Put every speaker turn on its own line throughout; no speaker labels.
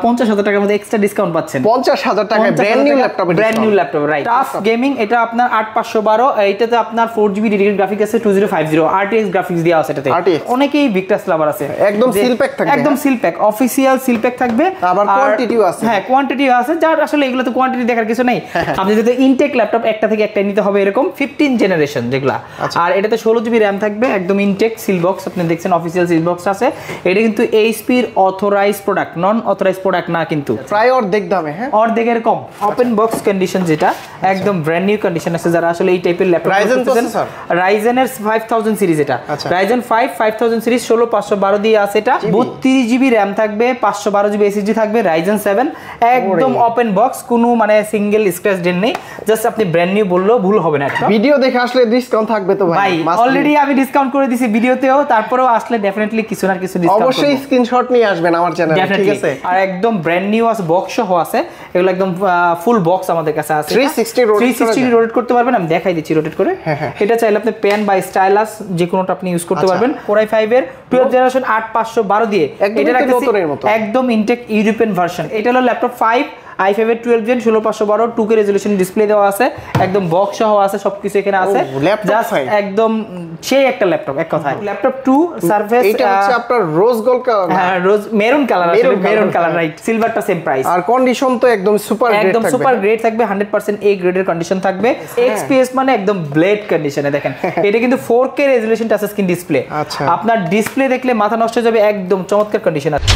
50,000 টাকার মধ্যে extra discount পাচ্ছেন।
50,000 টাকায় brand new laptop
right. Tough gaming এটা আপনার 8512, এটাতে আপনার 4GB ডেডিকেটেড গ্রাফিক্স আছে, 2050 RTX গ্রাফিক্স দেওয়া আছে এটাতে। অনেকেই ভিক্টাস লাভার আছে,
একদম সিল প্যাক থাকবে,
একদম seal pack, official seal pack থাকবে,
আবার কোয়ান্টিটিও আছে।
হ্যাঁ কোয়ান্টিটিও আছে, যার আসলে এগুলো তো কোয়ান্টিটি দেখার কিছু নেই। আপনি যদি ইনটেক ল্যাপটপ একটা থেকে একটা নিতে হবে এরকম 15 জেনারেশন যেগুলা, আর এটাতে 16GB RAM থাকবে, একদম ইনটেক সিল বক্স, আপনি দেখছেন অফিশিয়াল সিল বক্স আছে। এটা কিন্তু এইচপির অথরাইজ প্রোডাক্ট, নন অথরাইজ প্রোডাক্ট না কিন্তু,
প্রায় অর্ধেক দামে। হ্যাঁ
অর্ধেকের কম, ওপেন বক্স কন্ডিশন যেটা একদম ব্র্যান্ড নিউ কন্ডিশন আছে। যারা আসলে এই টাইপের ল্যাপটপ রাইজেনের 5000 সিরিজ, এটা রাইজেন 5 5000 সিরিজ 16512 দিয়ে আছে। এটা 32GB RAM থাকবে, 512GB SSD থাকবে, রাইজেন 7 একদম ওপেন বক্স, কোনো মানে সিঙ্গেল স্ক্র্যাচ ডেন্ট নেই, জাস্ট আপনি ব্র্যান্ড নিউ বললেও ভুল হবে না।
ভিডিও দেখে আসলে ডিসকাউন্ট থাকবে তো ভাই?
অলরেডি আমি ডিসকাউন্ট করে দিছি ভিডিওতেও, তারপরেও আসলে ডেফিনেটলি কিছু না কিছু ডিসকাউন্ট
অবশ্যই স্ক্রিনশট নিয়ে আসবেন আমার চ্যানেলে, ঠিক আছে?
আর একদম ব্র্যান্ড নিউ আছে, বক্স সহ আছে, এগুলো একদম ফুল বক্স আমাদের কাছে আছে। 360 রোটেট করতে পারবেন, আমি দেখাই দিচ্ছি রোটেট করে। এটা চাইলে আপনি পেন বা স্টাইলাস যে কোনোটা আপনি ইউজ করতে পারবেন। Core i5 এর 12th জেনারেশন 8512 দিয়ে, এটা একদম ইনটেক ইউরোপিয়ান ভার্সন। এটা হলো ল্যাপটপ 5 i5 এর 12 জেন 16512 2K রেজোলিউশন ডিসপ্লে দেওয়া আছে, একদম বক্স সহ আছে, সবকিছু এখানে আছে। জাস্ট একদম সেই একটা ল্যাপটপ এক কথায়। ল্যাপটপ 2 সারফেস,
এটা হচ্ছে আপনার রোজ গোল্ড কালার,
হ্যাঁ rose maroon colour, maroon colour right. সিলভারটা সেম প্রাইস,
আর কন্ডিশন তো একদম সুপার গ্রেড থাকবে,
একদম সুপার গ্রেড থাকবে, 100% A গ্রেডের কন্ডিশন থাকবে। XPS মানে একদম ব্লেড কন্ডিশনে দেখেন। এটা কিন্তু 4K resolution touch screen display, আপনার ডিসপ্লে দেখলে মাথা নষ্ট হয়ে যাবে, একদম চমৎকার কন্ডিশন আছে।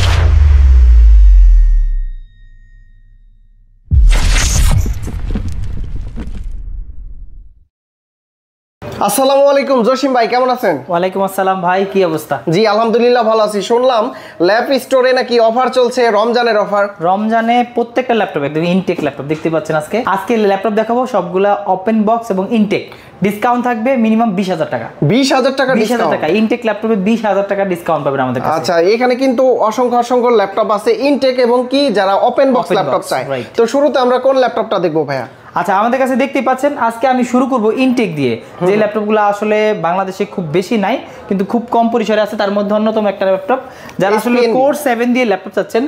আসসালামু আলাইকুম জসিম ভাই, কেমন আছেন?
ওয়ালাইকুম আসসালাম ভাই, কি অবস্থা?
জি আলহামদুলিল্লাহ ভালো আছি। শুনলাম ল্যাপ স্টোরে নাকি অফার চলছে, রমজানের অফার।
রমজানে প্রত্যেকটা ল্যাপটপ একদম ইনটেক ল্যাপটপ দেখতে পাচ্ছেন। আজকে ল্যাপটপ দেখাবো সবগুলা ওপেন বক্স এবং ইনটেক, ডিসকাউন্ট থাকবে মিনিমাম 20,000 টাকা।
20,000 টাকা?
20,000 টাকা ইনটেক ল্যাপটপে 20,000 টাকা ডিসকাউন্ট পাবেন আমাদের কাছে।
আচ্ছা, এখানে কিন্তু অসংখ্য ল্যাপটপ আছে ইনটেক এবং কি যারা ওপেন বক্স ল্যাপটপ চায়। তো শুরুতে আমরা কোন ল্যাপটপটা দেখবো ভাইয়া?
আচ্ছা, আমাদের কাছে দেখতেই পাচ্ছেন, আজকে আমি শুরু করব ইনটেক দিয়ে, যে ল্যাপটপগুলো আসলে বাংলাদেশে খুব বেশি নাই কিন্তু খুব কম পরিসরে আছে। তার মধ্যে অন্যতম একটা ল্যাপটপ, যারা আসলে Core 7 দিয়ে ল্যাপটপ চাচ্ছেন,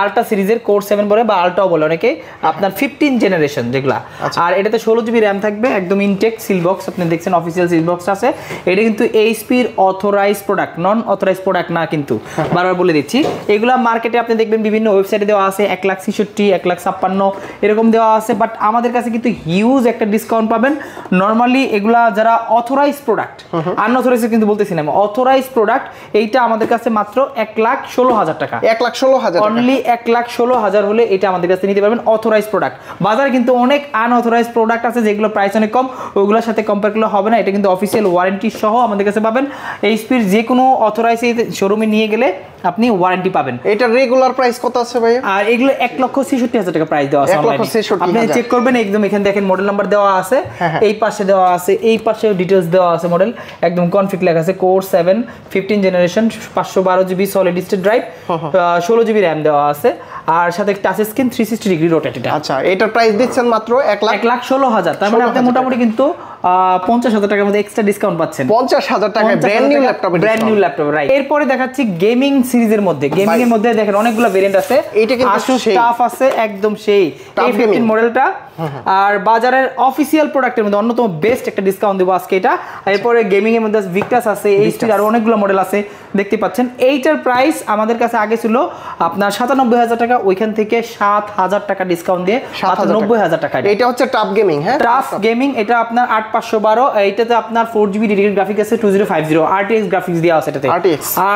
আলট্রা সিরিজের Core 7 বলে বা আলট্রাও বলে অনেকে, আপনার 15 জেনারেশন যেগুলা। আর এটাতে 16GB RAM থাকবে, একদম ইনটেক সিল বক্স, আপনি দেখছেন অফিসিয়াল সিল বক্স আছে। এটা কিন্তু এইচপির অথরাইজ প্রোডাক্ট, নন অথরাইজ প্রোডাক্ট না কিন্তু, বারবার বলে দিচ্ছি। এগুলা মার্কেটে আপনি দেখবেন বিভিন্ন ওয়েবসাইটে দেওয়া আছে 1,66,000 1,56,000 এরকম দেওয়া আছে, বাট আমাদের কাছে কিন্তু হিউজ একটা ডিসকাউন্ট পাবেন। নরমালি এগুলা যারা অথরাইজ প্রোডাক্ট, আনঅথরাইজ কিন্তু বলতেছি না, অথরাইজ প্রোডাক্ট, এইটা আমাদের কাছে মাত্র 1,16,000 টাকা।
1,16,000
অনলি 1,16,000 হলে এটা আমাদের কাছে নিতে পারবেন অথরাইজ প্রোডাক্ট। বাজারে কিন্তু অনেক আনঅথরাইজ প্রোডাক্ট আছে যেগুলো প্রাইস অনেক কম, ওইগুলোর সাথে কম্পেয়ার করলে হবে না। এটা কিন্তু অফিসিয়াল ওয়ারেন্টি সহ আমাদের কাছে পাবেন। এইচপির যে কোনো অথরাইজ শোরুমে নিয়ে গেলে আপনি ওয়ারেন্টি পাবেন।
এটা রেগুলার প্রাইস কত আছে ভাই?
আর এগুলো 1,66,000 টাকা প্রাইস দেওয়া আছে অনলাইনে, আপনি চেক করবেন। একদম এখানে দেখেন মডেল নাম্বার দেওয়া আছে, এই পাশে দেওয়া আছে, এই পাশেও ডিটেইলস দেওয়া আছে, মডেল একদম কনফিগ লেখা আছে। Core 7 15 generation 512GB solid state drive, 16GB RAM দেওয়া আছে, আর সাথে টাচ স্ক্রিন 360 ডিগ্রি রোটেটেড।
আচ্ছা, এটার প্রাইস দিচ্ছেন মাত্র
1,16,000। তার মানে আপনি মোটামুটি কিন্তু 50,000 টাকার মধ্যে এক্সট্রা ডিসকাউন্ট পাচ্ছেন।
50,000 টাকায় ব্র্যান্ড নিউ ল্যাপটপ,
রাইট। এরপরে দেখাচ্ছি গেমিং সিরিজের মধ্যে। গেমিং এর মধ্যে দেখেন অনেকগুলো ভেরিয়েন্ট আছে।
এটা কিন্তু
Asus টাফ আছে, একদম সেই A15 মডেলটা। আর বাজারের অফিসিয়াল প্রোডাক্টের মধ্যে অন্যতম বেস্ট একটা ডিসকাউন্ট দেবো আজকে এটা। এরপরে গেমিং এর মধ্যে ভিক্টাস আছে, এইচপির আর অনেকগুলো মডেল আছে দেখতে পাচ্ছেন। এইটার প্রাইস আমাদের কাছে আগে ছিল আপনার 97,000 টাকা, ওইখান থেকে 7,000 টাকা ডিসকাউন্ট দিয়ে 90,000 টাকা।
এটা হচ্ছে টাফ গেমিং। হ্যাঁ,
টাফ গেমিং, এটা আপনার 8512, এইটাতে আপনার 4GB ডেডিকেটেড গ্রাফিক্স আছে, 2050 RTX গ্রাফিক্স দেওয়া আছে এটাতে।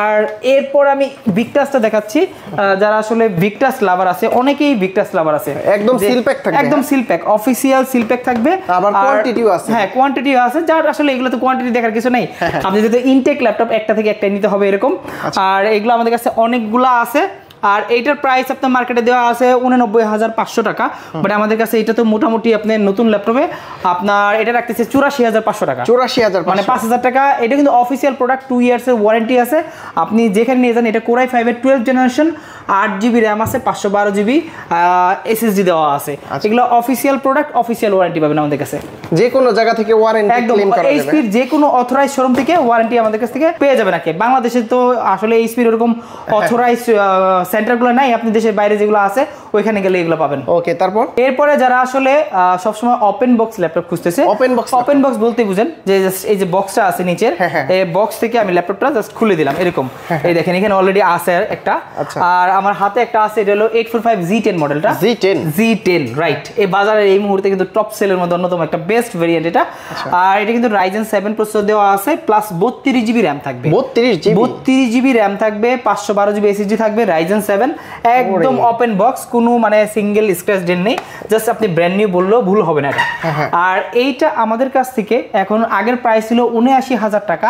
আর এরপর আমি ভিক্টাসটা দেখাচ্ছি, যারা আসলে ভিক্টাস লাভার আছে, অনেকেই ভিক্টাস লাভার আছে,
একদম সিল প্যাক থাকবে,
একদম seal pack, official seal pack থাকবে,
আবার কোয়ান্টিটিও আছে।
হ্যাঁ কোয়ান্টিটিও আছে, যার আসলে এগুলো তো কোয়ান্টিটি দেখার কিছু নেই। আপনি যদি ইনটেক ল্যাপটপ একটা থেকে একটা নিতে হবে এরকম, আর এগুলো আমাদের কাছে অনেকগুলা আছে। আর এইটার প্রাইস আপনার মার্কেটে দেওয়া আছে 89,500 টাকা, বাট আমাদের কাছে এটা তো মোটামুটি আপনার নতুন ল্যাপটপে আপনার এটা রাখতেছে 84,500 টাকা।
84,000
মানে 5,000 টাকা। এটা কিন্তু অফিসিয়াল প্রোডাক্ট, 2 ইয়ার্সের ওয়ারেন্টি আছে, আপনি যেখানে নিয়ে যান। এটা Core i5 এর 12 জেনারেশন, 8GB RAM আছে, 512GB SSD দেওয়া আছে। এগুলো অফিসিয়াল প্রোডাক্ট, অফিসিয়াল ওয়ারেন্টি পাবেন আমাদের কাছে।
যে কোনো জায়গা থেকে ওয়ারেন্টি ক্লেম করা যাবে।
এইচপির যে কোনো অথরাইজ শোরুম থেকে ওয়ারেন্টি আমাদের কাছ থেকে পেয়ে যাবেন। বাংলাদেশে তো আসলে এইচপির এরকম অথরাইজ সেন্টারগুলো নাই, আপনি দেশের বাইরে যেগুলো আছে ওইখানে গেলে এগুলো পাবেন।
ওকে, তারপর
এরপরে যারা আসলে সবসময় ওপেন বক্স ল্যাপটপ খুঁজতেছে, ওপেন বক্স বলতে বুঝেন যে জাস্ট এই যে বক্সটা আছে নিচের, এই বক্স থেকে আমি ল্যাপটপটা জাস্ট খুলে দিলাম এরকম, এই দেখেন এখানে অলরেডি আছে একটা, আর আমার হাতে একটা আছে, এটা হলো 845 Z10 মডেলটা, Z10 রাইট। এই বাজারে এই মুহূর্তে কিন্তু টপ সেলের মধ্যে অন্যতম একটা বেস্ট ভেরিয়েন্ট এটা। আর এটা কিন্তু Ryzen 7 প্রসেসর দেওয়া আছে, প্লাস 32 জিবি র‍্যাম থাকবে, 32 জিবি র‍্যাম থাকবে, 512 জিবি এসএসডি থাকবে, Ryzen 7 একদম ওপেন বক্স, কোনো মানে সিঙ্গেল স্ক্র্যাচ ডেন্ট নেই, জাস্ট আপনি ব্র্যান্ড নিউ বললেও ভুল হবে না এটা। আর এইটা আমাদের কাছ থেকে এখন আগের প্রাইস ছিল ৭৯,০০০ টাকা,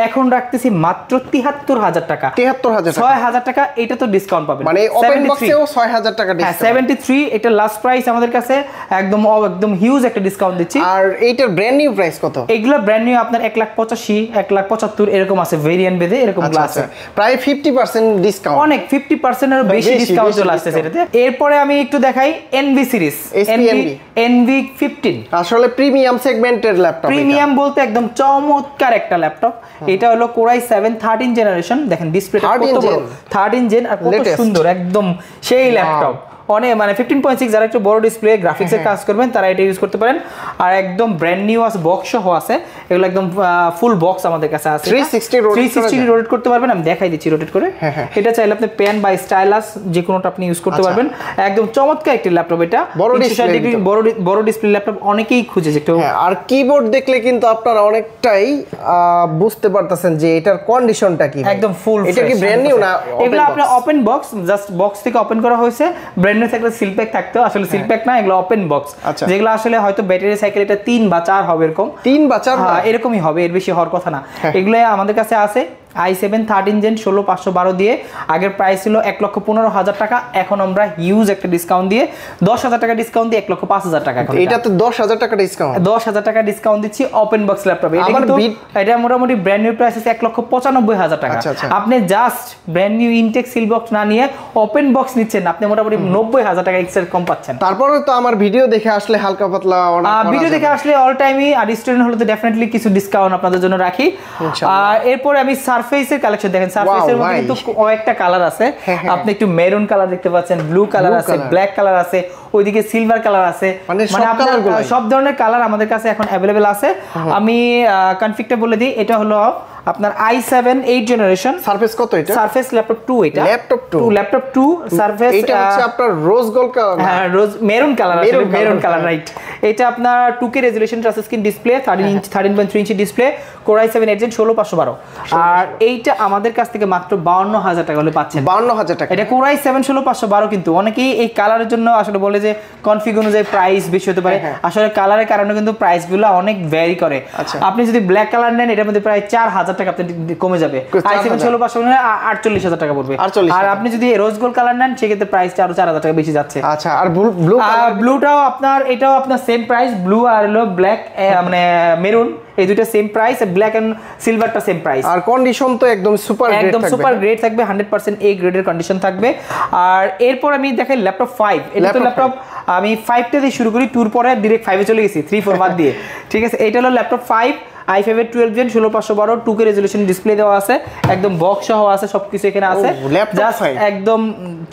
এখন রাখতেছি মাত্র ৭৩,০০০ টাকা, ৬,০০০ টাকা। এটা তো ডিসকাউন্ট পাবেন,
মানে ওপেন বক্সেও ৬,০০০ টাকা ডিসকাউন্ট।
73 এটা লাস্ট প্রাইস আমাদের কাছে, একদম হিউজ একটা ডিসকাউন্ট দিচ্ছি।
আর এইটার ব্র্যান্ড নিউ প্রাইস কত?
এগুলো ব্র্যান্ড নিউ আপনার ১,৮৫,০০০, ১,৭৫,০০০ এরকম আছে, ভেরিয়েন্ট ভেদে এরকম আছে,
প্রায় 50% ডিসকাউন্ট,
অনেক 50% এর বেশি ডিসকাউন্ট চলে আসছে এটাতে। এরপরে আমি একটু দেখাই NV সিরিজ, NV15,
আসলে প্রিমিয়াম সেগমেন্টের ল্যাপটপ।
প্রিমিয়াম বলতে একদম চমৎকার একটা ল্যাপটপ। এটা হলো Core i7 13 জেনারেশন, দেখেন ডিসপ্লেটা কত বড়, 13 জেন, আর কত সুন্দর, একদম সেই ল্যাপটপ। অনেক মানে 15.6 যারা একটু বড় ডিসপ্লে গ্রাফিক্সের কাজ করবেন তারা এটা ইউজ করতে পারেন। আর একদম ব্র্যান্ড নিউ আছে, বক্স সহ আছে, এগুলো একদম ফুল বক্স আমাদের কাছে আছে, 360 রোটেট করতে পারবেন, আমি দেখাই দিচ্ছি রোটেট করে। এটা চাইলে আপনি পেন বা স্টাইলাস যে কোনোটা আপনি ইউজ করতে পারবেন, একদম চমৎকার একটি ল্যাপটপ। এটা বড় ডিসপ্লে ল্যাপটপ অনেকেই খুঁজেছে একটু।
আর কিবোর্ড দেখলে কিন্তু আপনারা অনেকটাই বুঝতে পারতেছেন যে এটার কন্ডিশনটা কি,
একদম ফুল।
এটা কি ব্র্যান্ড নিউ না?
এগুলো আপনার ওপেন বক্স, জাস্ট বক্স থেকে ওপেন করা হয়েছে, ব্র্যান্ড নিউ একটা সিল প্যাক থাকতো, আসলে সিল প্যাক না, এগুলো ওপেন বক্স, যেগুলো আসলে হয়তো ব্যাটারি সাইকেল এটা 3 বা 4 হবে, এরকম
3 বা 4
এরকমই হবে, এর বেশি হওয়ার কথা না। এগুলো আমাদের কাছে আছে i7 13 জেন 16512 দিয়ে, আগের প্রাইস ছিল ১,১৫,০০০ টাকা, এখন আমরা হিউজ একটা ডিসকাউন্ট দিয়ে ১০,০০০ টাকা ডিসকাউন্ট দিয়ে ১,০৫,০০০ টাকা।
এটা তো ১০,০০০ টাকা ডিসকাউন্ট,
১০,০০০ টাকা ডিসকাউন্ট দিচ্ছি ওপেন বক্স ল্যাপটপে। এটা মোটামুটি ব্র্যান্ড নিউ প্রাইস আছে ১,৯৫,০০০ টাকা। আপনি just brand new intact seal box না নিয়ে ওপেন বক্স নিচ্ছেন, আপনি মোটামুটি ৯০,০০০ টাকা এক্সট্রা কম পাচ্ছেন।
তারপরে তো আমার ভিডিও দেখে আসলে হালকা পাতলা
ভিডিও দেখে আসলে অল টাইমই, আর স্টুডেন্ট হলে তো ডেফিনেটলি কিছু ডিসকাউন্ট আপনাদের জন্য রাখি। আর এরপরে আমি সারফেসের কালেকশন দেখেন, সারফেসের মধ্যে কিন্তু কয়েকটা কালার আছে, আপনি একটু মেরুন কালার দেখতে পাচ্ছেন, ব্লু কালার আছে, ব্ল্যাক কালার আছে, ওইদিকে সিলভার কালার আছে, মানে সব ধরনের কালার আমাদের কাছে এখন অ্যাভেলেবেল আছে। আমি কনফিগটা বলে দিই, এটা হলো আপনার i7 8 জেনারেশন।
সারফেস কত এটা?
সারফেস ল্যাপটপ 2, এটা ল্যাপটপ 2 সারফেস।
এটা হচ্ছে আপনার রোজ গোল্ড কালার,
হ্যাঁ রোজ মেরুন কালার, আসলে মেরুন কালার রাইট। এটা আপনার 2K resolution touch screen display, 13.3 inch display, Core i7 8 Gen 16512। আর এইটা আমাদের কাছ থেকে মাত্র ৫২,০০০ টাকা হলে পাচ্ছেন।
৫২,০০০ টাকা।
এটা Core i7 16512, কিন্তু অনেকেই এই কালারের জন্য আসলে বলে যে কনফিগ অনুযায়ী প্রাইস বেশি হতে পারে, আসলে কালারের কারণে কিন্তু প্রাইসগুলো অনেক ভ্যারি করে। আপনি যদি ব্ল্যাক কালার নেন, এটার মধ্যে প্রায় ৪,০০০ টাকা আপনি কমে যাবে, i7 16512 নিলে ৪৮,০০০ টাকা পড়বে। আর আপনি যদি রোজ গোল্ড কালার নেন, সেক্ষেত্রে প্রাইসটা আরো ৪,০০০ টাকা বেশি যাচ্ছে।
আচ্ছা, আর
ব্লুটাও আপনার, এটাও আপনার সেম প্রাইস, ব্লু আর হলো ব্ল্যাক মানে মেরুন, এই দুটো সেম প্রাইস, ব্ল্যাক এন্ড সিলভারটা সেম প্রাইস।
আর কন্ডিশন তো একদম সুপার গ্রেড থাকবে,
একদম সুপার গ্রেড থাকবে, 100% A গ্রেডের কন্ডিশন থাকবে। আর এরপর আমি দেখাই ল্যাপটপ 5। এটা তো ল্যাপটপ আমি 5টা দিয়ে শুরু করি, 2 পরে ডাইরেক্ট 5 এ চলে গেছি, 3 4 বাদ দিয়ে, ঠিক আছে। এটা হলো laptop 5, i5 12 gen 16512, 2K resolution display দেওয়া আছে, একদম বক্স সহ আছে, সবকিছু এখানে আছে, জাস্ট একদম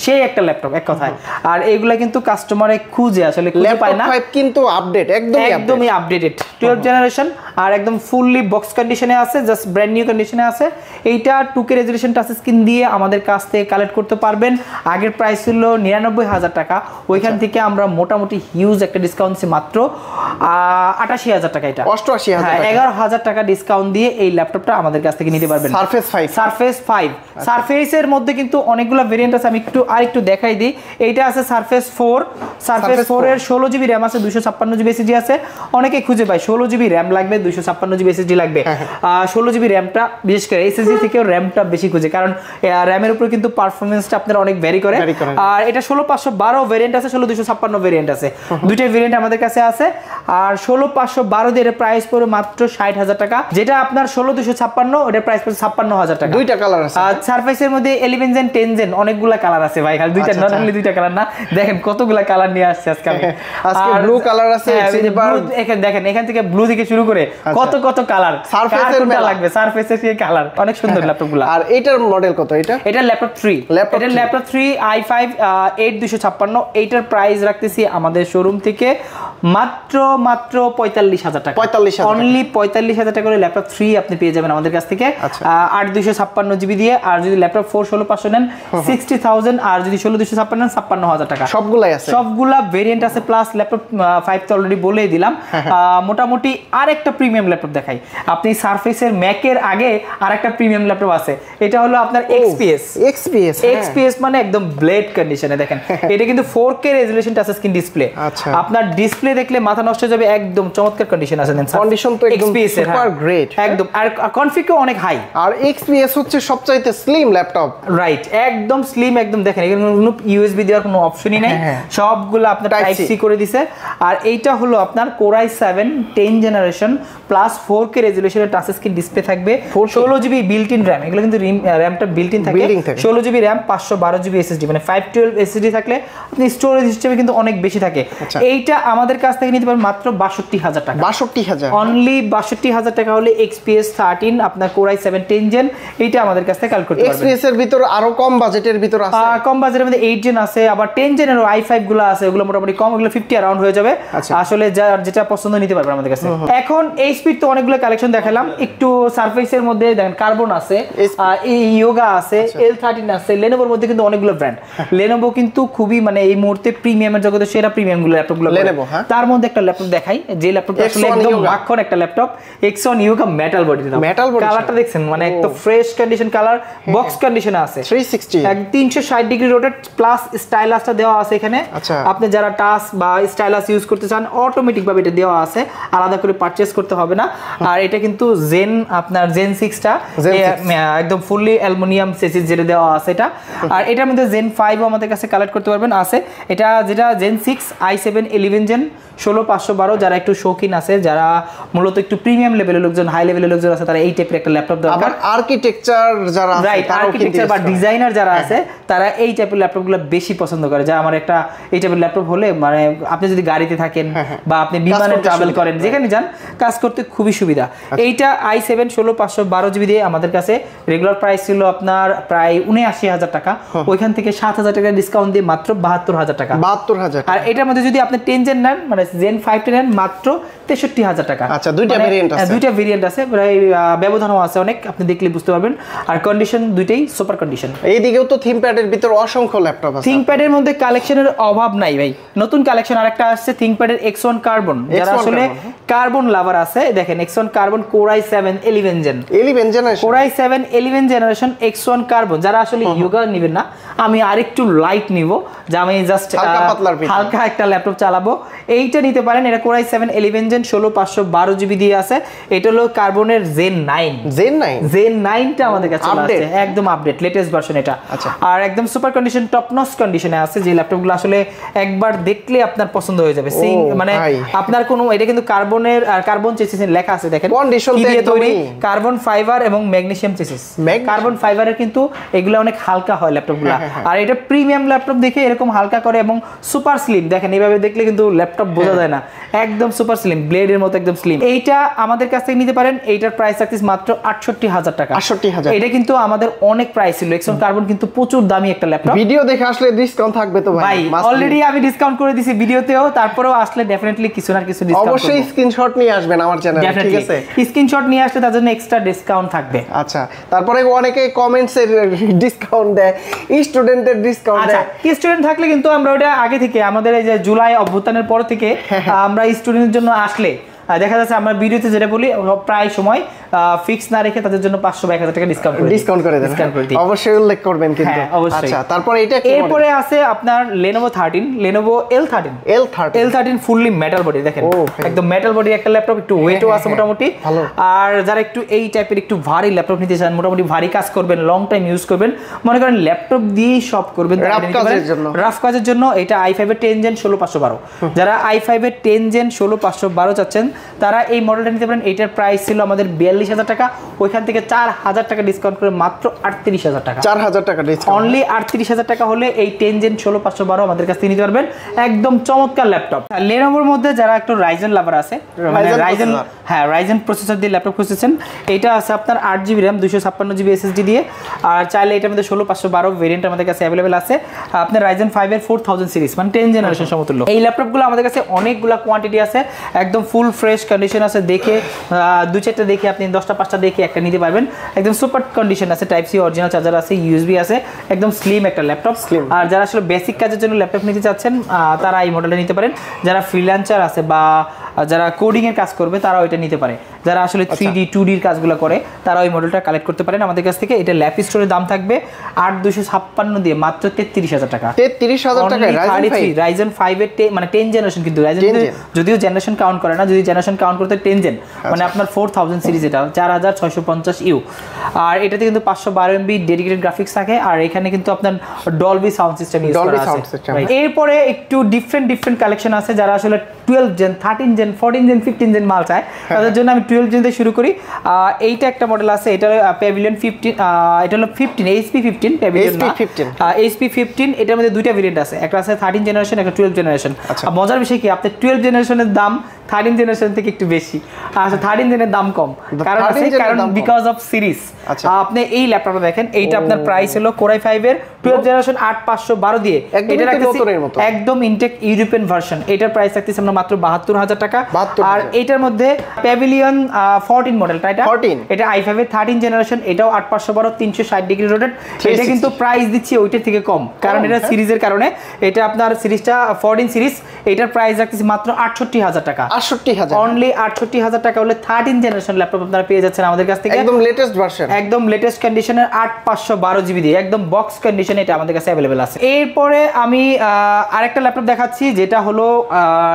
সেই একটা ল্যাপটপ এক কথায়। আর এগুলা কিন্তু কাস্টমারে খুঁজে আসলে খুঁজে পায় না,
5 কিন্তু আপডেট, একদমই
আপডেটেড 12 জেনারেশন, আর একদম ফুললি বক্স কন্ডিশনে আছে, জাস্ট ব্র্যান্ড নিউ কন্ডিশনে আছে। এইটা 2K রেজোলিউশন টাচ স্ক্রিন দিয়ে আমাদের কাছ থেকে কালেক্ট করতে পারবেন। আগের প্রাইস ছিল ৯৯,০০০ টাকা, ওইখান থেকে আমরা মোটামুটি হিউজ একটা ডিসকাউন্ট দিচ্ছি মাত্র ৮৮,০০০ টাকা। এটা
৮৮,০০০,
১১,০০০ টাকা ডিসকাউন্ট দিয়ে এই ল্যাপটপটা আমাদের কাছ থেকে নিতে পারবেন। সারফেস 5 সারফেসের মধ্যে কিন্তু অনেকগুলো ভেরিয়েন্ট আছে, আমি আরেকটু দেখাই দিই। এইটা আছে সারফেস 4, সারফেস 4 এর 16 জিবি র্যাম আছে, 256 জিবি এসএসডি আছে। অনেকে খুঁজে পায় 16 জিবি র্যাম লাগবে, 256 জিবি এসএসডি লাগবে। 16 জিবি র্যামটা, বিশেষ করে এসএসডি থেকেও র্যামটা বেশি খুঁজে, কারণ র্যামের উপর কিন্তু পারফরম্যান্সটা আপনার অনেক ভ্যারি করে। আর এটা 16512 ভেরিয়েন্ট আছে, 16256 ভেরিয়েন্ট আছে, দুইটা ভেরিয়েন্ট আমাদের কাছে আছে। আর 16512 দিয়ে প্রাইস পড়ে মাত্র ৬০ 60,000 টাকা, যেটা আপনার 16,256 ওটার প্রাইস পড়ছে 56,000 টাকা।
দুইটা কালার আছে।
আর সারফেসের মধ্যে 11 জেন 10 জেন অনেকগুলা কালার আছে ভাই, খালি দুইটা নট অনলি দুইটা কালার না, দেখেন কতগুলা কালার নিয়ে আসছে আজকে আমি।
আজকে ব্লু কালার আছে,
এখানে দেখেন, এখান থেকে ব্লু থেকে শুরু করে কত কত কালার, সারফেসের মেলা লাগবে, সারফেসের কি কালার, অনেক সুন্দর ল্যাপটপগুলো।
আর এটার মডেল কত? এটা
ল্যাপটপ 3, এটা ল্যাপটপ 3 i5 8256, এইটার প্রাইস রাখতেছি আমাদের শোরুম থেকে মাত্র 45,000 টাকা,
45,000
অনলি 45,000 টাকা করে ল্যাপটপ 3 আপনি পেয়ে যাবেন আমাদের কাছ থেকে 8256 জিবি দিয়ে। আর যদি ল্যাপটপ 4 16500 নেন 60,000, আর যদি 16256 নেন 56,000 টাকা।
সবগুলাই আছে,
সবগুলা ভেরিয়েন্ট আছে, প্লাস ল্যাপটপ 5 তো অলরেডি বলেই দিলাম। মোটামুটি আরেকটা প্রিমিয়াম ল্যাপটপ দেখাই, আপনি সারফেসের ম্যাকের আগে আরেকটা প্রিমিয়াম ল্যাপটপ আছে, এটা হলো আপনার XPS মানে একদম ব্লেড কন্ডিশনে। দেখেন এটা কিন্তু 4K resolution touch screen display, আপনার ডিসপ্লে দেখলে মাথা নষ্ট হয়ে যাবে, একদম চমৎকার কন্ডিশন আছে। দেন
কন্ডিশন তো একদম সুপার গ্রেট
একদম, আর কনফিগও অনেক হাই।
আর XPS হচ্ছে সবচাইতে স্লিম ল্যাপটপ,
রাইট, একদম স্লিম, একদম দেখেন এখানে কোনো USB দেওয়ার কোনো অপশনই নাই, সবগুলো আপনার টাইপ সি করে দিছে। আর এইটা হলো আপনার Core i7 10 generation plus 4K রেজোলিউশনের টাচ স্ক্রিন ডিসপ্লে থাকবে, 16GB বিল্ট ইন র‍্যাম, এগুলো কিন্তু র‍্যামটা বিল্ট ইন থাকে, 16GB র‍্যাম 512GB SSD, মানে 512 SSD থাকলে আপনি স্টোরেজ হিসেবে কিন্তু অনেক বেশি থাকে। এইটা আমাদের কাছ থেকে নিতে পারেন মাত্র 62,000 টাকা,
62,000
অনলি 62,000 টাকা হলে XPS 13 আপনার Core i7 10 জেন, এইটা আমাদের কাছ থেকে কালেক্ট করতে পারবেন।
XPS এর ভিতর আরো কম বাজেটের ভিতর আছে,
কম বাজেটের মধ্যে 8 জেন আছে, আবার 10 জেনের i5 গুলো আছে, ওগুলো মোটামুটি কম, ওগুলো 50 অ্যারাউন্ড হয়ে যাবে। আসলে যেটা পছন্দ নিতে পারবেন আমাদের কাছে। এখন এইচপির তো অনেকগুলো কালেকশন দেখালাম, একটু সারফেসের মধ্যে দেখেন কার্বন আছে, ইয়োগা আছে, L13 আছে, লেনোভোর মধ্যে কিন্তু অনেকগুলো ব্র্যান্ড। লেনোভো কিন্তু খুবই মানে এই মুহূর্তে প্রিমিয়ামের জগতে সেরা প্রিমিয়াম গুলো ল্যাপটপগুলো লেনোভো। তার মধ্যে একটা ল্যাপটপ দেখাই, যে ল্যাপটপটা আসলে একদম মাখন একটা laptop, X1 yoga metal body, কালারটা দেখছেন মানে একদম ফ্রেশ কন্ডিশন কালার, বক্স কন্ডিশনে আছে,
360
360 ডিগ্রি রোটেট প্লাস স্টাইলাসটা দেওয়া আছে এখানে। আপনি যারা টাচ বা স্টাইলাস ইউজ করতে চান অটোমেটিক ভাবে এটা দেওয়া আছে, আলাদা করে পারচেজ করতে হবে না। আর এটা কিন্তু জেন আপনার জেন 6টা একদম ফুললি অ্যালুমিনিয়াম চেসিস যেটা দেওয়া আছে এটা। আর এটার মধ্যে জেন 5 আমাদের কাছে কালেক্ট করতে পারবেন আছে, এটা যেটা জেন 6 i7 11 জেন 16512, যারা একটু শৌখিন আছে, যারা মূলত একটু প্রিমিয়াম লেভেলের লোকজন, হাই লেভেলের লোকজন আছে, তারা এই টাইপের একটা ল্যাপটপ দরকার।
আবার আর্কিটেকচার যারা আছে,
রাইট, আর্কিটেকচার বা ডিজাইনার যারা আছে, তারা এই টাইপের ল্যাপটপগুলো বেশি পছন্দ করে। যা আমার একটা এই টাইপের ল্যাপটপ হলে মানে আপনি যদি গাড়িতে থাকেন বা আপনি বিমানে ট্রাভেল করেন, যেখানে যান কাজ করতে খুবই সুবিধা। এইটা i7 16512GB দিয়ে আমাদের কাছে রেগুলার প্রাইস ছিল আপনার প্রায় 79,000 টাকা, ওইখান থেকে 7,000 টাকা ডিসকাউন্ট দিয়ে মাত্র 72,000 টাকা।
72,000।
আর এটার মধ্যে যদি আপনি 10 জেন নেন মানে জেন 5 নেন মাত্র 63,000 টাকা।
আচ্ছা, দুইটা ভেরিয়েন্ট আছে,
দুইটা ভেরিয়েন্ট আছে, প্রায় ব্যবধানও আছে অনেক, আপনি দেখলে বুঝতে পারবেন। আর কন্ডিশন দুইটাই সুপার কন্ডিশন।
এইদিকেও তো থিংকপ্যাডের ভিতর অসংখ্য ল্যাপটপ আছে,
থিংকপ্যাডের মধ্যে কালেকশনের অভাব নাই ভাই, নতুন কালেকশন আরেকটা আসছে থিংকপ্যাডের X1 কার্বন, যারা আসলে কার্বন লাভার আছে, দেখেন X1 carbon Core i7 11 gen, Core i7 11 generation X1 carbon, যারা আসলে ইয়োগা নেবেন না, আমি আরেকটু লাইট নিব, যে আমি জাস্ট হালকা একটা ল্যাপটপ চালাবো, এইটা নিতে পারেন। এটা Core i7 11 জেন 16512GB দিয়ে আছে, এটা হলো কার্বনের জেন 9টা আমাদের কাছে আছে, একদম আপডেট লেটেস্ট ভার্সন এটা। আর একদম সুপার কন্ডিশন, টপ নচ কন্ডিশনে আছে, যে ল্যাপটপগুলো আসলে একবার দেখলে আপনার পছন্দ হয়ে যাবে। মানে আপনার কোনো, এটা কিন্তু কার্বনের আর কার্বন চেসিস লেখা আছে, দেখেন কি দিয়ে তৈরি, কার্বন ফাইবার এবং ম্যাগনেসিয়াম চেসিস। কার্বন ফাইবারের কিন্তু এগুলো অনেক হালকা হয় ল্যাপটপগুলো, আর এটা প্রিমিয়াম ল্যাপটপ দেখে এরকম হালকা করে এবং সুপার স্লিম, দেখেন এইভাবে দেখলে কিন্তু ল্যাপটপ বোঝা যায় না, একদম সুপার স্লিম, ব্লেডের মতো একদম স্লিম। এইটা আমাদের কাছ থেকে নিতে পারেন, এইটার প্রাইস রাখছিস মাত্র 68,000 টাকা।
68,000,
এটা কিন্তু আমাদের অনেক প্রাইস ছিল, X1 কার্বন কিন্তু প্রচুর দামি একটা ল্যাপটপ।
ভিডিও দেখে আসলে ডিসকাউন্ট থাকবে তো ভাই?
অলরেডি আমি ডিসকাউন্ট করে দিছি ভিডিওতেও, তারপরেও আসলে ডেফিনেটলি কিছু না কিছু ডিসকাউন্ট
অবশ্যই স্ক্রিনশট নিয়ে আসবেন আমার চ্যানেলে, ঠিক আছে?
স্ক্রিনশট নিয়ে আসলে তার জন্য এক্সট্রা ডিসকাউন্ট থাকবে।
আচ্ছা, তারপরে অনেকে কমেন্টস এর ডিসকাউন্ট দেয়, স্টুডেন্টের ডিসকাউন্ট দেয়।
স্টুডেন্ট থাকলে কিন্তু আমরা ওটা আগে থেকে, আমাদের এই যে জুলাই অভ্যুত্থানের পর থেকে আমরা স্টুডেন্টের জন্য আসলে দেখা যাচ্ছে আমরা ভিডিওতে যেটা বলি প্রায় সময় ফিক্স না রেখে তাদের জন্য 500 বা 1000 টাকা
ডিসকাউন্ট করে দেন, অবশ্যই উল্লেখ করবেন কিন্তু। আচ্ছা, তারপর এটা কি?
এরপরে আছে আপনার Lenovo 13, Lenovo L13 fully metal body, দেখেন একদম মেটাল বডি একটা ল্যাপটপ, একটু ওয়েটও আছে মোটামুটি। আর যারা একটু এই টাইপের একটু ভারী ল্যাপটপ নিতে চান, মোটামুটি ভারী কাজ করবেন, লং টাইম ইউজ করবেন, মনে করেন ল্যাপটপ দিয়েই সব করবেন, রাফ কাজের জন্য এটা i5 এর 10 Gen 16512। যারা i5 এর 10 Gen 16512 চাচ্ছেন তারা এই মডেলটা নিতে পারেন। এটার প্রাইস ছিল আমাদের 42000 টাকা, ওইখান থেকে 4000 টাকা ডিসকাউন্ট করে মাত্র 38000 টাকা।
4000 টাকা ডিসকাউন্ট,
অনলি 38000 টাকা হলে এই 10 Gen 16512 আমাদের কাছ থেকে নিতে পারবেন। একদম চমৎকার ল্যাপটপ। Lenovoর মধ্যে যারা একটু রাইজেন লাভার আছে, মানে রাইজেন প্রসেসর দিয়ে ল্যাপটপ খুঁজতেছেন, এটা আছে আপনার 8GB RAM 256GB SSD দিয়ে। আর চাইলে এটার মধ্যে 16512 ভেরিয়েন্ট আমাদের কাছে অ্যাভেলেবেল আছে। আপনার Ryzen 5 এর 4000 সিরিজ, মানে 10 জেনারেশন সমতুল্য। এই ল্যাপটপগুলো আমাদের কাছে অনেকগুলো কোয়ান্টিটি আছে, একদম ফুল ফ্রেশ কন্ডিশন আছে, দেখে 2-4টা দেখে আপনি 10টা-5টা দেখে একটা নিতে পারবেন। একদম সুপার কন্ডিশন আছে, টাইপ সি অরিজিনাল চার্জার আছে, USB আছে, একদম স্লিম একটা ল্যাপটপ। আর যারা আসলে বেসিক কাজের জন্য ল্যাপটপ নিতে চাচ্ছেন তারা এই মডেলটা নিতে পারেন। যারা ফ্রিল্যান্সার আছে বা যারা কোডিং এর কাজ করবে তারাও এটা নিতে পারে। যারা আসলে 3D 2D এর কাজগুলো করে তারা ওই মডেলটা কালেক্ট করতে পারেন আমাদের কাছ থেকে। এটা ল্যাপ স্টোরের দাম থাকবে 8256 দিয়ে মাত্র 33000 টাকা।
33000 টাকা
Ryzen 5 এর মানে 10 জেনারেশন, কিন্তু Ryzen যদিও জেনারেশন কাউন্ট করে না, যদি জেনারেশন কাউন্ট করতে 10 জেন মানে আপনার 4000 সিরিজ, এটা 4650U। আর এটাতে কিন্তু 512 MB ডেডিকেটেড গ্রাফিক্স থাকে। আর এখানে কিন্তু আপনার ডলবি সাউন্ড সিস্টেম ইউজ করা আছে। এরপরে একটু ডিফারেন্ট কালেকশন আছে। যারা আসলে 12 জেন 13 জেন 14 জেন 15 জেন মাল চায় তাদের জন্য আমি 12 জেন দিয়ে শুরু করি। এইটা একটা মডেল আছে, এটা প্যাভিলিয়ন 15, এটা হলো 15 HP 15 প্যাভিলিয়ন না HP 15। এটার মধ্যে দুইটা ভেরিয়েন্ট আছে, একটা আছে 13 জেনারেশন, একটা 12 জেনারেশন। মজার বিষয় কি, আপনি 12 জেনারেশনের দাম 13 জেনারেশন থেকে একটু বেশি, আচ্ছা 13 জেনের দাম কম, কারণ বিকজ অফ সিরিজ। আপনি এই ল্যাপটপটা দেখেন, এইটা আপনার প্রাইস হলো Core i5 এর 12 জেনারেশন 8512 দিয়ে, এটা একদম ইনটেক ইউরোপিয়ান ভার্সন। এটার প্রাইস থাকতেছে আমরা মাত্র 72000 টাকা। আর এটার মধ্যে প্যাভিলিয়ন 14 মডেলটা, এটা i5 এর 13 জেনারেশন, এটাও 8512 360 ডিগ্রি রোটেট। এটা কিন্তু প্রাইস দিচ্ছি ওইটার থেকে কম, কারণ এটা সিরিজের কারণে। এটা আপনার সিরিজটা 14 সিরিজ, এটার প্রাইস রাখতেছি মাত্র 68000 টাকা।
68000,
অনলি 68000 টাকা হলে 13 জেনারেশন ল্যাপটপ আপনারা পেয়ে যাচ্ছেন আমাদের কাছ থেকে,
একদম লেটেস্ট ভার্সন,
একদম লেটেস্ট কন্ডিশনের 8512GB দিয়ে, একদম বক্স কন্ডিশনে এটা আমাদের কাছে अवेलेबल আছে। এরপরে আমি আরেকটা ল্যাপটপ দেখাচ্ছি, যেটা হলো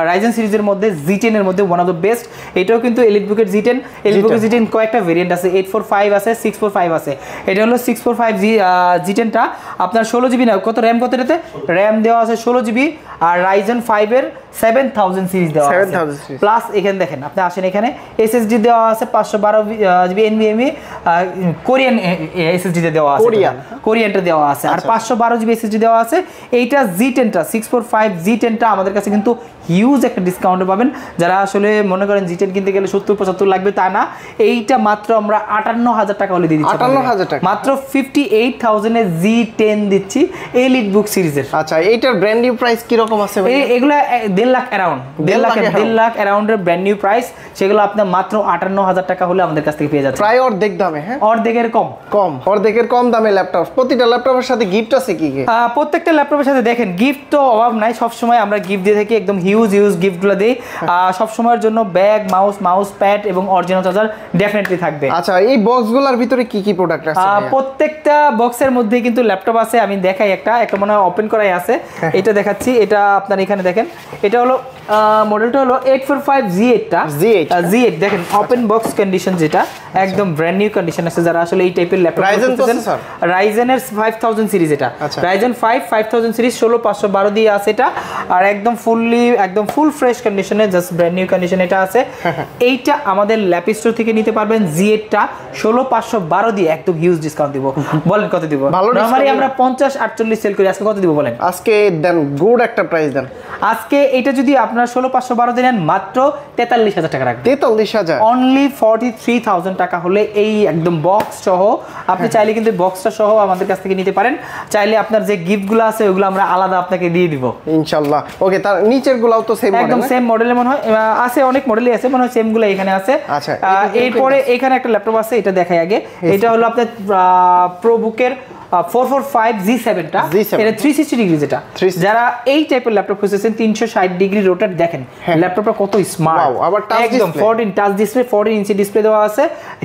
Ryzen সিরিজের মধ্যে Z10 এর মধ্যে ওয়ান অফ দ্য বেস্ট। এটাও কিন্তু এলিটবুকের Z10, এলিটবুকের Z10 কয়েকটা ভেরিয়েন্ট আছে, 845 আছে, 645 আছে। এটা হলো 645 Z10টা আপনার 16GB না, কত RAM, কত এটাতে RAM দেওয়া আছে 16GB। আর Ryzen 5 এর 7000 সিরিজ দেওয়া আছে, প্লাস এখানে দেখেন আপনি আসেন, এখানে SSD দেওয়া আছে 512GB NVMe কোরিয়ান SSD দেওয়া আছে, কোরিয়ানটা দেওয়া আছে। আর 512GB SSD দেওয়া আছে। এইটা Z10টা 645 Z10টা আমাদের কাছে কিন্তু হিউজ একটা ডিসকাউন্টে পাবেন। যারা আসলে মনে করেন Z10 কিনতে গেলে 70-75 লাগবে তা না, এইটা মাত্র আমরা 58000 টাকা হলে দিয়ে দিচ্ছি,
58000 টাকা,
মাত্র 58000 এ Z10 দিচ্ছি এলিটবুক সিরিজের।
আচ্ছা, এইটার ব্র্যান্ড নিউ প্রাইস কি রকম আছে?
এগুলা 1.5 লাখ অ্যারাউন্ড, 1.5 লাখ অ্যারাউন্ডের ব্র্যান্ড নিউ প্রাইস, সেগুলো আপনি মাত্র 58000 টাকা হলে আমাদের কাছ থেকে পেয়ে যাচ্ছেন,
প্রায় অর্ধেক দামে। হ্যাঁ,
অর্ধেকের
কম দামে ল্যাপটপ। প্রতিটা ল্যাপটপের সাথে গিফট আছে কি?
প্রত্যেকটা ল্যাপটপের সাথে দেখেন গিফট তো অভাব নাই, সব সময় আমরা গিফট দিয়ে থাকি, একদম হিউজ গিফটগুলো দেই। সব সময়ের জন্য ব্যাগ, মাউস প্যাড এবং অরিজিনাল চার্জার ডেফিনেটলি থাকবে।
আচ্ছা, এই বক্সগুলোর ভিতরে কি কি প্রোডাক্ট আছে?
প্রত্যেকটা বক্সের মধ্যে কিন্তু ল্যাপটপ আছে। আমি দেখাই, একটা মনে হয় ওপেন করাই আছে, এটা দেখাচ্ছি। এটা আপনার এখানে দেখেন, এটা হলো মডেলটা হলো 845 Z8 দেখেন, ওপেন বক্স কন্ডিশন, যেটা একদম ব্র্যান্ড নিউ কন্ডিশন আছে। যারা আসলে এই টাইপের ল্যাপটপ Ryzen এর 5000 সিরিজ, এটা Ryzen 5 5000 সিরিজ 16512 দিয়ে আছে এটা। আর একদম ফুল ফ্রেশ কন্ডিশনে, জাস্ট ব্র্যান্ড নিউ কন্ডিশন এটা আছে। এইটা আমাদের ল্যাপ স্টোর থেকে নিতে পারবেন। Z8টা 16512 দিয়ে একদম হিউজ ডিসকাউন্ট দিব। বলেন কত দিব? নরমালি আমরা 50-48 সেল করি, আজকে কত দিব বলেন?
আজকে দেন গুড একটা প্রাইস দেন।
আজকে এটা যদি আপনারা 16512 দেন মাত্র 43000 টাকা রাখবেন।
43000,
অনলি 43000 টাকা হলে এই একদম বক্স সহ আপনি চাইলে কিন্তু বক্সটা সহ আমাদের কাছ থেকে নিতে পারেন। চাইলে আপনার যে গিফটগুলো আছে ওগুলো আমরা আলাদা আপনাকে দিয়ে দিব
ইনশাআল্লাহ। ওকে, তার নিচের গুলাও তো সেম মডেল,
একদম সেম মডেলে মনে হয় আছে, অনেক মডেলই আছে, মনে হয় সেম গুলো এখানে আছে।
আচ্ছা,
এরপরে এখানে একটা ল্যাপটপ আছে, এটা দেখাই আগে। এটা হলো আপনার প্রোবুকের 445 G7টা, এটা 360 ডিগ্রি, যেটা যারা এই টাইপের ল্যাপটপ খুঁজছেন 360 ডিগ্রি রোটেট, দেখেন ল্যাপটপটা কত স্মার্ট, একদম 14 টাচ ডিসপ্লে, 14 ইঞ্চি ডিসপ্লে দেওয়া আছে,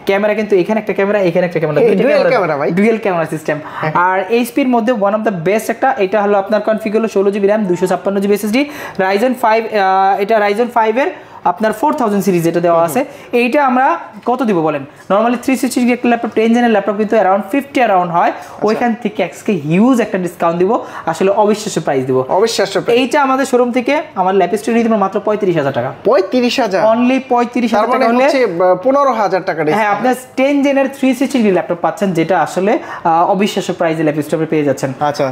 ক্যামেরা কিন্তু এখানে একটা ক্যামেরা, এখানে একটা ক্যামেরা, ডুয়াল ক্যামেরা সিস্টেম। আর এইচপির মধ্যে ওয়ান অফ দ্য বেস্ট একটা, এটা হলো আপনার কনফিগ হলো 16GB RAM 256GB SSD, Ryzen 5, এটা Ryzen 5 এর আপনার 4000 সিরিজ যেটা দেওয়া আছে। এইটা আমরা কত দিব বলেন? নরমালি 360 ডিগ্রি একটা ল্যাপটপ 10 জেনের ল্যাপটপ কিন্তু অ্যারাউন্ড 50 অ্যারাউন্ড হয়, ওইখান থেকে আজকে হিউজ একটা ডিসকাউন্ট দিব, আসলে অবিশ্বাস্য প্রাইস দিব, অবিশ্বাস্য। এইটা আমাদের শোরুম থেকে আমার ল্যাপটপ নিতে মাত্র 35000 টাকা,
35000
অনলি 35000 টাকা হলে
15000 টাকা ডিসকাউন্ট।
হ্যাঁ, আপনি 10 জেনের 360 ডিগ্রি ল্যাপটপ পাচ্ছেন, যেটা আসলে অবিশ্বাস্য প্রাইসে ল্যাপটপে পেয়ে যাচ্ছেন।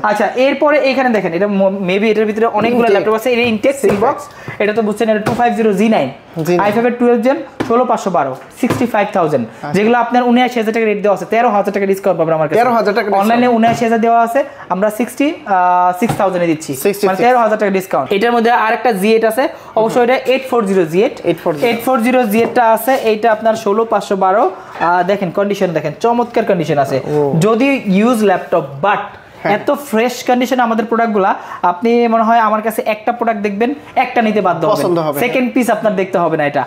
আচ্ছা, এরপরে এখানে দেখেন, এটা মেবি এটার ভিতরে অনেকগুলো ল্যাপটপ আছে, এটা ইনটেক সিল বক্স, এটা তো বুঝছেন, এটা 250 G9 i5 এর 12 জেন 16512 65000, যেগুলো আপনার 79000 টাকা রেট দেওয়া আছে, 13000 টাকা ডিসকাউন্ট পাবেন আমার কাছে,
13000 টাকা
অনলাইনে 79000 দেওয়া আছে, আমরা 66000 এ দিচ্ছি, মানে 13000 টাকা ডিসকাউন্ট। এটার মধ্যে আরেকটা G8 আছে, অবশ্যই এটা 840 G8, 840 G8 টা আছে, এইটা আপনার 16512, দেখেন কন্ডিশন দেখেন, চমৎকার কন্ডিশন আছে, যদি ইউজ ল্যাপটপ, বাট এত ফ্রেশ কন্ডিশনে আমাদের প্রোডাক্টগুলো, আপনি মনে হয় আমার কাছে একটা প্রোডাক্ট দেখবেন, একটা নিতে বাধ্য হবেন, সেকেন্ড পিস আপনার দেখতে হবে না এটা।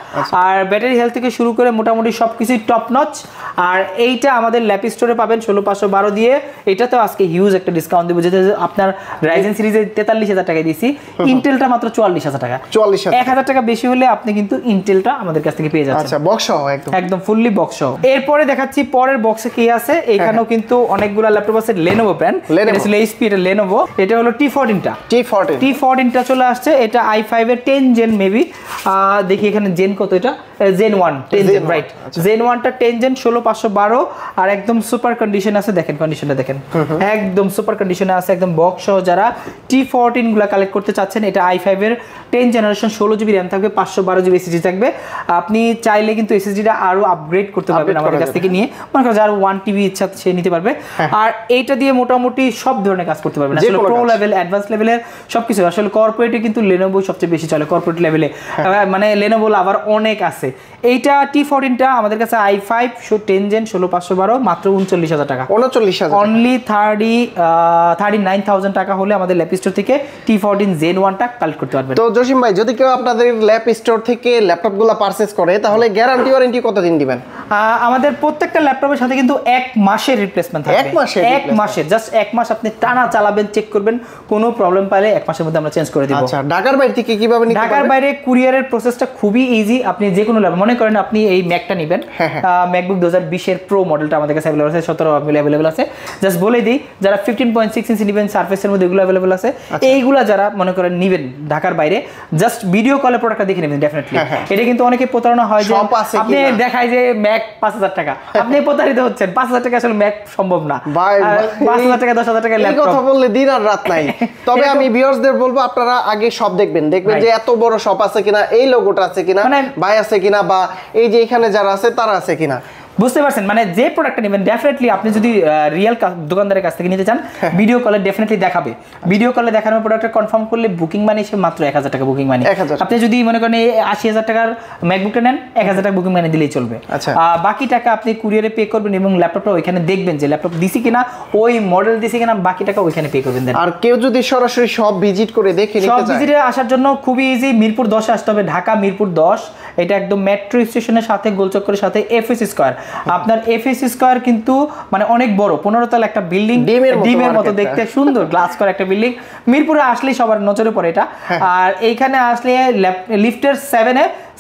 আর ব্যাটারি হেলথ থেকে শুরু করে মোটামুটি সবকিছুই টপ নচ। আর এইটা আমাদের ল্যাপ স্টোরে পাবেন 16512 দিয়ে, এটাতেও আজকে হিউজ একটা ডিসকাউন্ট দেবো, যেটা আপনার রাইজেন সিরিজে 43000 টাকায় দিছি, ইন্টেলটা মাত্র 44000 টাকা, 1000 টাকা বেশি হলে আপনি কিন্তু ইন্টেলটা আমাদের কাছ থেকে পেয়ে যাচ্ছেন।
আচ্ছা, বক্স সহ
একদম ফুললি বক্স সহ। এরপরে দেখাচ্ছি পরের বক্সে কি আছে, এখানেও কিন্তু অনেকগুলো ল্যাপটপ আছে, Lenovo ব্র্যান্ড, এটা ছিল HP, এটা Lenovo, এটা হলো T14 টা চলে আসছে, এটা i5 এর 10 জেন মেবি, দেখি এখানে জেন কত, এটা Zen 1 10 জেন, রাইট, Zen 1 টা 10 জেন 16512, আর একদম সুপার কন্ডিশন আছে, দেখেন কন্ডিশনটা দেখেন, একদম সুপার কন্ডিশনে আছে, একদম বক্স সহ। যারা T14 গুলা কালেক্ট করতে চাচ্ছেন, এটা i5 এর 10 জেনারেশন 16GB RAM থাকবে, 512GB SSD থাকবে, আপনি চাইলে কিন্তু SSD টা আরো আপগ্রেড করতে পারবেন আমাদের কাছ থেকে নিয়ে, মনে করেন যার 1TB ইচ্ছা সে নিতে পারবে। আর এইটা দিয়ে মোটামুটি সব ধরনের কাজ করতে পারবেন, আসলে প্রো লেভেল, অ্যাডভান্স লেভেলের সবকিছু। আসলে কর্পোরেটে কিন্তু Lenovo সবচেয়ে বেশি চলে, কর্পোরেট লেভেলে, মানে Lenovo আবার অনেক আছে। এইটা T14 টা আমাদের কাছে i5 10 জেন 16512 মাত্র 39000 টাকা,
39000,
অনলি 39000 টাকা হলে আমাদের ল্যাপ স্টোর থেকে T14 Zen 1 টা কালেক্ট করতে পারবেন।
তো জসিম ভাই, যদি কেউ আপনাদের ল্যাপ স্টোর থেকে ল্যাপটপগুলো পারচেজ করে, তাহলে গ্যারান্টি ওয়ারেন্টি কতদিন দিবেন?
আমাদের প্রত্যেকটা ল্যাপটপের সাথে কিন্তু 1 মাসের রিপ্লেসমেন্ট থাকবে, 1 মাসের, জাস্ট 1 মাস আপনি টানা চালাবেন, চেক করবেন, কোনো প্রবলেম পাইলে 1 মাসের মধ্যে আমরা চেঞ্জ করে দিব।
আচ্ছা, ঢাকার বাইরে থেকে কিভাবে নিতে পারবেন?
ঢাকার বাইরে কুরিয়ারের প্রসেসটা খুবই ইজি, আপনি যে কোনো ল্যাপটপ, মনে করেন আপনি এই ম্যাকটা নেবেন, ম্যাকবুক 2020 এর প্রো মডেলটা আমাদের কাছে अवेलेबल আছে, 17 अवेलेबल আছে। জাস্ট বলে দিই, যারা 15.6 ইঞ্চি নেবেন সারফেসের মধ্যে, এগুলো अवेलेबल আছে। এইগুলা যারা মনে করেন নেবেন ঢাকার বাইরে, জাস্ট ভিডিও কলে প্রোডাক্টটা দেখে নেবেন ডেফিনেটলি। এটা কিন্তু অনেকে প্রতারণা হয় যে আপনি দেখায় যে ম্যাক 5000 টাকা, আপনি প্রতারিত হচ্ছেন। 5000 টাকা আসলে ম্যাক সম্ভব না ভাই, 5000 টাকা 10000 টাকা ল্যাপটপ,
এই কথা বললে দিন আর রাত নাই। তবে আমি ভিউয়ার্সদের বলবো, আপনারা আগে সব দেখবেন যে এত বড় শপ আছে কিনা, এই লোগোটা আছে কিনা, ভাই আছে কিনা, বা এই যে এখানে যারা আছে তারা আছে কিনা,
বুঝতে পারছেন? মানে যে প্রোডাক্টটা নেবেন ডেফিনেটলি আপনি যদি রিয়েল দোকানদারের কাছ থেকে নিতে চান, ভিডিও কলে ডেফিনেটলি দেখাবে, ভিডিও কলে দেখানোর প্রোডাক্টটা কনফার্ম করলে বুকিং মানি সে মাত্র 1000 টাকা বুকিং মানি। আপনি যদি মনে করেন 80000 টাকার ম্যাকবুকটা নেন, 1000 টাকা বুকিং মানি দিলেই চলবে। বাকি টাকা আপনি কুরিয়ারে পে করবেন এবং ল্যাপটপটা ওইখানে দেখবেন যে ল্যাপটপ দিছি কিনা, ওই মডেল দিছি কিনা, বাকি টাকা ওইখানে পে করবেন।
আর কেউ যদি সরাসরি সব ভিজিট করে দেখে নিতে চায়,
সব ভিজিটে আসার জন্য খুবই ইজি, মিরপুর 10 আসতে হবে, ঢাকা মিরপুর 10, এটা একদম মেট্রো স্টেশনের সাথে, গোলচক্করের সাথে এফএস স্কয়ার। আপনার এফএস স্কয়ার কিন্তু মানে অনেক বড়, 15 তলা একটা বিল্ডিং, ডিমের মতো দেখতে, সুন্দর গ্লাস করা একটা বিল্ডিং। মিরপুরে আসলেই সবার নজরে পড়ে এটা। আর এইখানে আসলে লিফটের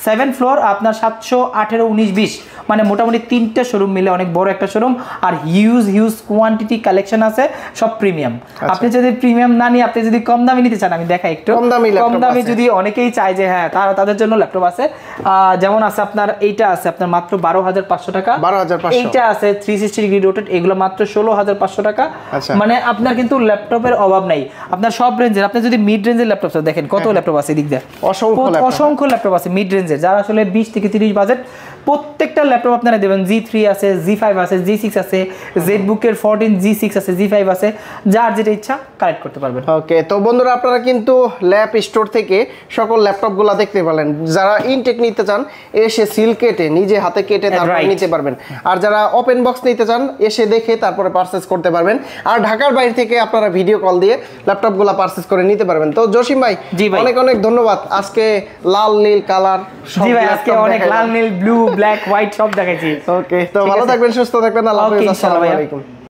7 ফ্লোর, আপনার 718, 19, 20, মানে মোটামুটি 3টে শোরুম মিলে অনেক বড় একটা শোরুম। আর হিউজ কোয়ান্টিটি কালেকশন আছে, সব প্রিমিয়াম। আপনি যদি প্রিমিয়াম না নিয়ে আপনি যদি কম দামে নিতে চান, আমি দেখাই একটু কম দামে, যদি অনেকেই চায় যে হ্যাঁ তাদের জন্য ল্যাপটপ আছে, যেমন আছে আপনার এইটা আছে আপনার মাত্র 12500 টাকা, 12500। এইটা আছে 360 ডিগ্রি রোটেট, এগুলো মাত্র 16500 টাকা। মানে আপনার কিন্তু ল্যাপটপের অভাব নাই, আপনার সব রেঞ্জের। আপনি যদি মিড রেঞ্জের ল্যাপটপ দেখেন, কত ল্যাপটপ আছে এদিক দিয়ে, অসংখ্য ল্যাপটপ আছে মিড রেঞ্জের, যারা আসলে 20 থেকে 30 বাজেট প্রত্যেকটা ল্যাপটপ আপনারা দেবেন Z3 আছে, Z5 আছে, Z6 আছে, জেটবুকের 14 G6 আছে, Z5 আছে, যার যেটা ইচ্ছা কালেক্ট করতে পারবেন।
ওকে, তো বন্ধুরা আপনারা কিন্তু ল্যাপ স্টোর থেকে সকল ল্যাপটপগুলো দেখতে পারলেন। যারা ইনটেক নিতে চান এসে সিল কেটে নিজে হাতে কেটে তারপরে নিতে পারবেন, আর যারা ওপেন বক্স নিতে চান এসে দেখে তারপরে পারচেজ করতে পারবেন, আর ঢাকার বাইরে থেকে আপনারা ভিডিও কল দিয়ে ল্যাপটপগুলো পারচেজ করে নিতে পারবেন। তো জসিম ভাই অনেক অনেক ধন্যবাদ, আজকে লাল নীল কালার
জি ভাই আজকে অনেক লাল নীল ব্লু ব্ল্যাক হোয়াইট সব দেখাইছি।
ওকে, তো ভালো থাকবেন, সুস্থ থাকবেন, আল্লাহ হাফেজ, আসসালামু আলাইকুম।